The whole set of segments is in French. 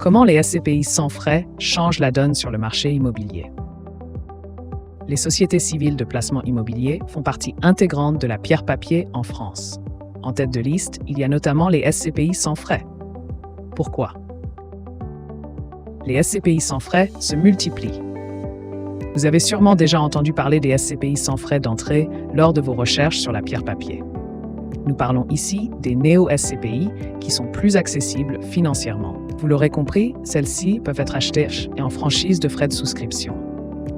Comment les SCPI sans frais changent la donne sur le marché immobilier? Les sociétés civiles de placement immobilier font partie intégrante de la pierre-papier en France. En tête de liste, il y a notamment les SCPI sans frais. Pourquoi? Les SCPI sans frais se multiplient. Vous avez sûrement déjà entendu parler des SCPI sans frais d'entrée lors de vos recherches sur la pierre-papier. Nous parlons ici des néo-SCPI qui sont plus accessibles financièrement. Vous l'aurez compris, celles-ci peuvent être achetées et en franchise de frais de souscription.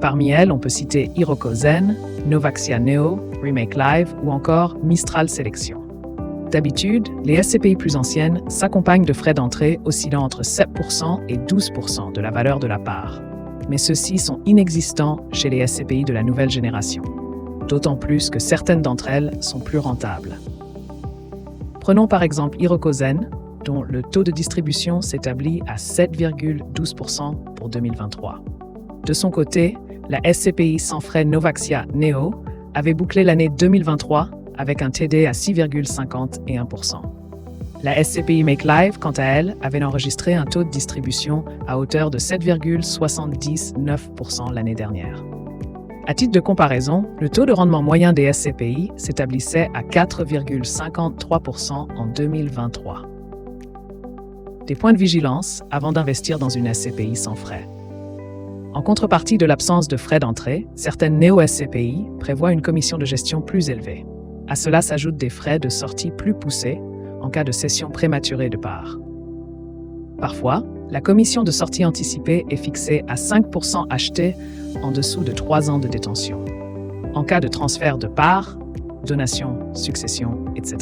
Parmi elles, on peut citer Iroko Zen, Novaxia Neo, Remake Live ou encore Mistral Sélection. D'habitude, les SCPI plus anciennes s'accompagnent de frais d'entrée oscillant entre 7% et 12% de la valeur de la part. Mais ceux-ci sont inexistants chez les SCPI de la nouvelle génération. D'autant plus que certaines d'entre elles sont plus rentables. Prenons par exemple Iroko Zen, dont le taux de distribution s'établit à 7,12% pour 2023. De son côté, la SCPI sans frais Novaxia Neo avait bouclé l'année 2023 avec un TD à 6,51%. La SCPI Make Live, quant à elle, avait enregistré un taux de distribution à hauteur de 7,79% l'année dernière. À titre de comparaison, le taux de rendement moyen des SCPI s'établissait à 4,53% en 2023. Des points de vigilance avant d'investir dans une SCPI sans frais. En contrepartie de l'absence de frais d'entrée, certaines néo-SCPI prévoient une commission de gestion plus élevée. À cela s'ajoutent des frais de sortie plus poussés en cas de cession prématurée de parts. Parfois, la commission de sortie anticipée est fixée à 5% acheté en dessous de 3 ans de détention. En cas de transfert de parts, donation, succession, etc.,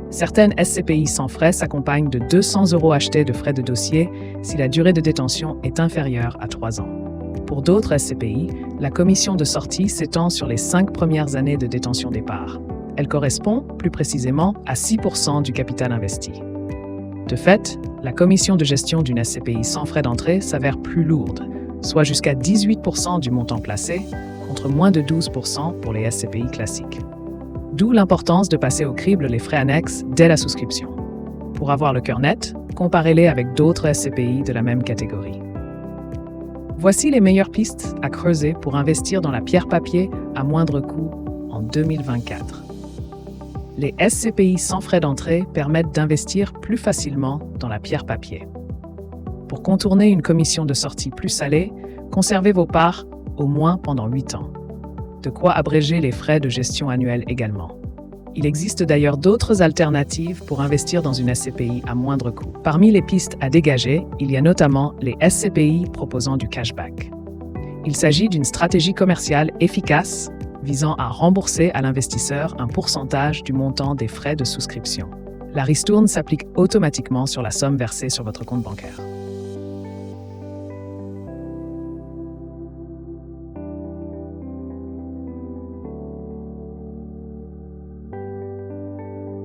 certaines SCPI sans frais s'accompagnent de 200 € achetés de frais de dossier si la durée de détention est inférieure à 3 ans. Pour d'autres SCPI, la commission de sortie s'étend sur les 5 premières années de détention des parts. Elle correspond, plus précisément, à 6% du capital investi. De fait, la commission de gestion d'une SCPI sans frais d'entrée s'avère plus lourde, soit jusqu'à 18% du montant placé, contre moins de 12% pour les SCPI classiques. D'où l'importance de passer au crible les frais annexes dès la souscription. Pour avoir le cœur net, comparez-les avec d'autres SCPI de la même catégorie. Voici les meilleures pistes à creuser pour investir dans la pierre-papier à moindre coût en 2024. Les SCPI sans frais d'entrée permettent d'investir plus facilement dans la pierre-papier. Pour contourner une commission de sortie plus salée, conservez vos parts au moins pendant 8 ans. De quoi abréger les frais de gestion annuels également. Il existe d'ailleurs d'autres alternatives pour investir dans une SCPI à moindre coût. Parmi les pistes à dégager, il y a notamment les SCPI proposant du cashback. Il s'agit d'une stratégie commerciale efficace visant à rembourser à l'investisseur un pourcentage du montant des frais de souscription. La ristourne s'applique automatiquement sur la somme versée sur votre compte bancaire.